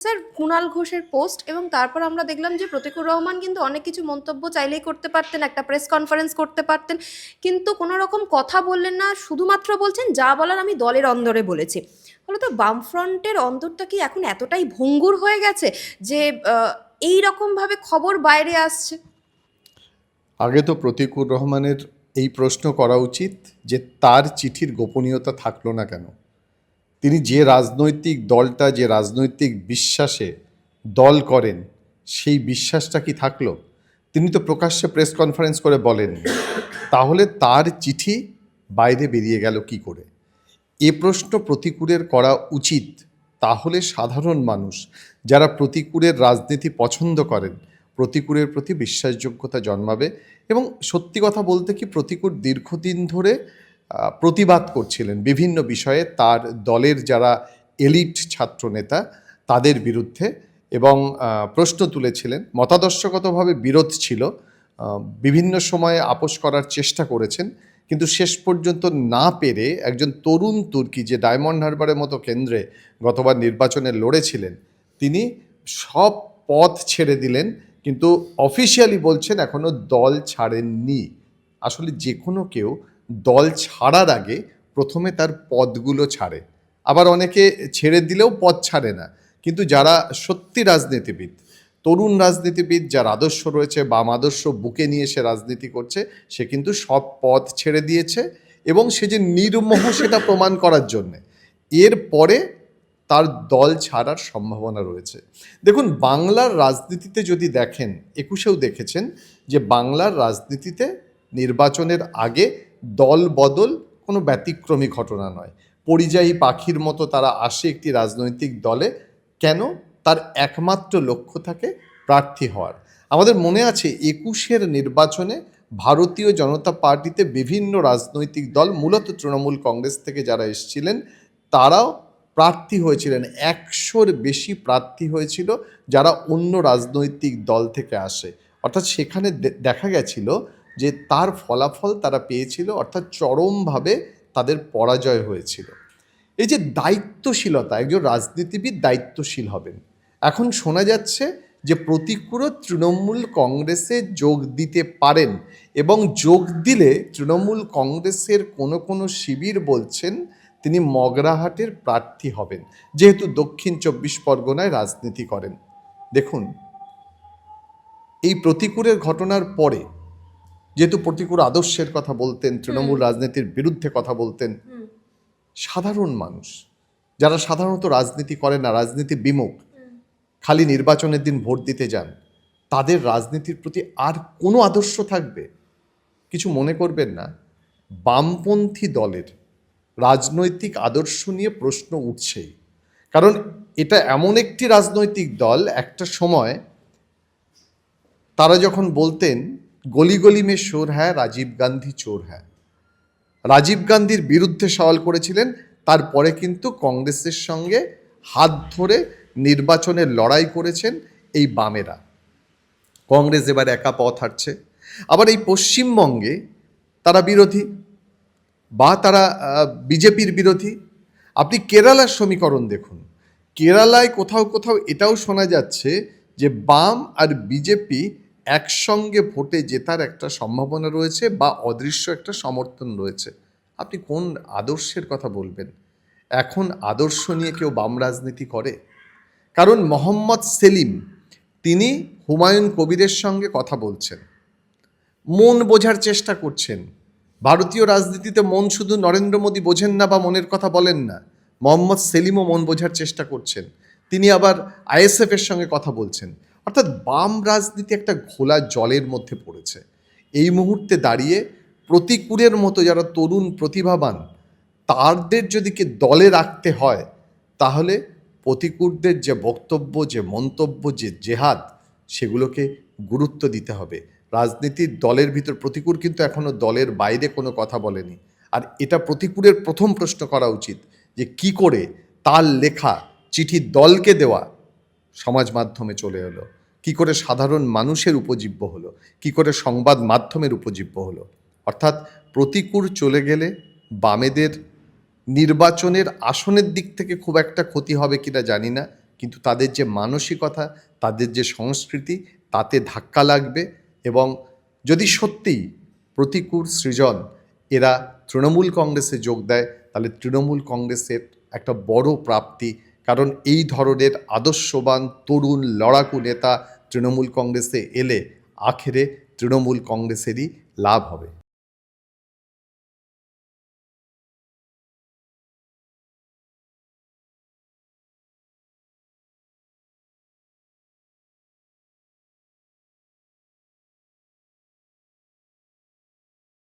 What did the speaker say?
Sir Kunal ঘোষের post এবং তারপর আমরা দেখলাম যে প্রতিকুর রহমান কিন্তু অনেক কিছু মন্তব্য চাইলেই করতে পারতেন, একটা প্রেস কনফারেন্স করতে পারতেন, কিন্তু কোনো রকম কথা বললেন না, শুধুমাত্র বলছেন যা বলার আমি দলের অন্দরে বলেছি। ফলত বামফ্রন্টের অন্তরটা কি এখন এতটাই ভঙ্গুর হয়ে গেছে যে এই রকমভাবে খবর বাইরে আসছে? আগে তো প্রতিকুর রহমানের এই প্রশ্ন করা উচিত যে তার চিঠির গোপনীয়তা থাকলো না কেন। তিনি যে রাজনৈতিক দলটা, যে রাজনৈতিক বিশ্বাসে দল করেন, সেই বিশ্বাসটা কি থাকলো? তিনি তো প্রকাশ্যে প্রেস কনফারেন্স করে বলেন, তাহলে তার চিঠি বাইরে বেরিয়ে গেল কি করে? এ প্রশ্ন প্রতিকূলের করা উচিত। তাহলে সাধারণ মানুষ যারা প্রতিকূলের রাজনীতি পছন্দ করেন, প্রতিকূলের প্রতি বিশ্বাসযোগ্যতা জন্মাবে। এবং সত্যি কথা বলতে কি, প্রতিকূল দীর্ঘদিন ধরে প্রতিবাদ করছিলেন বিভিন্ন বিষয়ে তার দলের যারা এলিট ছাত্রনেতা তাদের বিরুদ্ধে, এবং প্রশ্ন তুলেছিলেন। মতাদর্শগতভাবে বিরোধ ছিল, বিভিন্ন সময়ে আপোষ করার চেষ্টা করেছেন, কিন্তু শেষ পর্যন্ত না পেরে একজন তরুণ তুর্কি, যে ডায়মন্ড হারবারের মতো কেন্দ্রে গতবার নির্বাচনে লড়েছিলেন, তিনি সব পথ ছেড়ে দিলেন, কিন্তু অফিসিয়ালি বলছেন এখনও দল ছাড়েননি। আসলে যে কোনো কেউ দল ছাড়ার আগে প্রথমে তার পদগুলো ছাড়ে, আবার অনেকে ছেড়ে দিলেও পদ ছাড়ে না। কিন্তু যারা সত্যি রাজনীতিবিদ, তরুণ রাজনীতিবিদ, যার আদর্শ রয়েছে, বাম আদর্শ বুকে নিয়ে সে রাজনীতি করছে, সে কিন্তু সব পদ ছেড়ে দিয়েছে, এবং সে যে নির্মোহ সেটা প্রমাণ করার জন্যে এরপরে তার দল ছাড়ার সম্ভাবনা রয়েছে। দেখুন, বাংলার রাজনীতিতে যদি দেখেন, ২১-এও দেখেছেন যে বাংলার রাজনীতিতে নির্বাচনের আগে দল বদল কোনো ব্যতিক্রমী ঘটনা নয়। পরিযায়ী পাখির মতো তারা আসে একটি রাজনৈতিক দলে। কেন? তার একমাত্র লক্ষ্য থাকে প্রার্থী হওয়ার। আমাদের মনে আছে ২১-এর নির্বাচনে ভারতীয় জনতা পার্টিতে বিভিন্ন রাজনৈতিক দল, মূলত তৃণমূল কংগ্রেস থেকে যারা এসেছিলেন, তারাও প্রার্থী হয়েছিলেন। ১০০-র বেশি প্রার্থী হয়েছিল যারা অন্য রাজনৈতিক দল থেকে আসে। অর্থাৎ সেখানে দেখা গেছিল যে তার ফলাফল তারা পেয়েছিল, অর্থাৎ চরমভাবে তাদের পরাজয় হয়েছিল। এই যে দায়িত্বশীলতা, একজন রাজনীতিবিদ দায়িত্বশীল হবেন। এখন শোনা যাচ্ছে যে প্রতিকূল তৃণমূল কংগ্রেসে যোগ দিতে পারেন, এবং যোগ দিলে তৃণমূল কংগ্রেসের কোনো কোনো শিবির বলছেন তিনি মগরাহাটের প্রার্থী হবেন, যেহেতু দক্ষিণ ২৪ পরগনায় রাজনীতি করেন। দেখুন, এই প্রতিকূলের ঘটনার পরে, যেহেতু প্রতিকূল আদর্শের কথা বলতেন, তৃণমূল রাজনীতির বিরুদ্ধে কথা বলতেন, সাধারণ মানুষ যারা সাধারণত রাজনীতি করে না, রাজনীতি বিমুখ, খালি নির্বাচনের দিন ভোট দিতে যান, তাদের রাজনীতির প্রতি আর কোনো আদর্শ থাকবে? কিছু মনে করবেন না, বামপন্থী দলের রাজনৈতিক আদর্শ নিয়ে প্রশ্ন উঠছেই। কারণ এটা এমন একটি রাজনৈতিক দল, একটা সময় তারা যখন বলতেন গলি গলি মে শোর হ্যায়, রাজীব গান্ধী চোর হ্যায়, রাজীব গান্ধীর বিরুদ্ধে সওয়াল করেছিলেন। তারপরে কিন্তু কংগ্রেসের সঙ্গে হাত ধরে নির্বাচনের লড়াই করেছেন এই বামেরা। কংগ্রেস এবার একা পথ হাঁটছে। আবার এই পশ্চিমবঙ্গে তারা বিরোধী, বা তারা বিজেপির বিরোধী। আপনি কেরালার সমীকরণ দেখুন, কেরালায় কোথাও কোথাও এটাও শোনা যাচ্ছে যে বাম আর বিজেপি একসঙ্গে ভোটে জেতার একটা সম্ভাবনা রয়েছে, বা অদৃশ্য একটা সমর্থন রয়েছে। আপনি কোন আদর্শের কথা বলবেন? এখন আদর্শ নিয়ে কেউ বাম রাজনীতি করে? কারণ মোহাম্মদ সেলিম, তিনি হুমায়ুন কবিরের সঙ্গে কথা বলছেন, মন বোঝার চেষ্টা করছেন। ভারতীয় রাজনীতিতে মন শুধু নরেন্দ্র মোদী বোঝেন না বা মনের কথা বলেন না, মোহাম্মদ সেলিমও মন বোঝার চেষ্টা করছেন। তিনি আবার আইএসএফ এর সঙ্গে কথা বলছেন। অর্থাৎ বাম রাজনীতি একটা ঘোলা জলের মধ্যে পড়েছে। এই মুহূর্তে দাঁড়িয়ে প্রতিকূলের মতো যারা তরুণ প্রতিভাবান, তাদের যদি কে দলে রাখতে হয়, তাহলে প্রতিকূলদের যে বক্তব্য, যে মন্তব্য, যে জেহাদ, সেগুলোকে গুরুত্ব দিতে হবে। রাজনীতির দলের ভিতর প্রতিকূল কিন্তু এখনও দলের বাইরে কোনো কথা বলেনি। আর এটা প্রতিকূলের প্রথম প্রশ্ন করা উচিত যে কি করে তার লেখা চিঠি দলকে দেওয়া সমাজ মাধ্যমে চলে এলো, কি করে সাধারণ মানুষের উপজীব্য হলো, কি করে সংবাদ মাধ্যমের উপজীব্য হলো। অর্থাৎ প্রতিকূল চলে গেলে বামেদের নির্বাচনের আসনের দিক থেকে খুব একটা ক্ষতি হবে কিনা জানি না, কিন্তু তাদের যে মানসিকতা, তাদের যে সংস্কৃতি, তাতে ধাক্কা লাগবে। এবং যদি সত্যিই প্রতিকূল সৃজন এরা তৃণমূল কংগ্রেসে যোগ দেয়, তাহলে তৃণমূল কংগ্রেসের একটা বড় প্রাপ্তি। কারণ এই ধরনের আদর্শবান তরুণ লড়াকু নেতা তৃণমূল কংগ্রেসে এলে আখেরে তৃণমূল কংগ্রেসেরই লাভ হবে।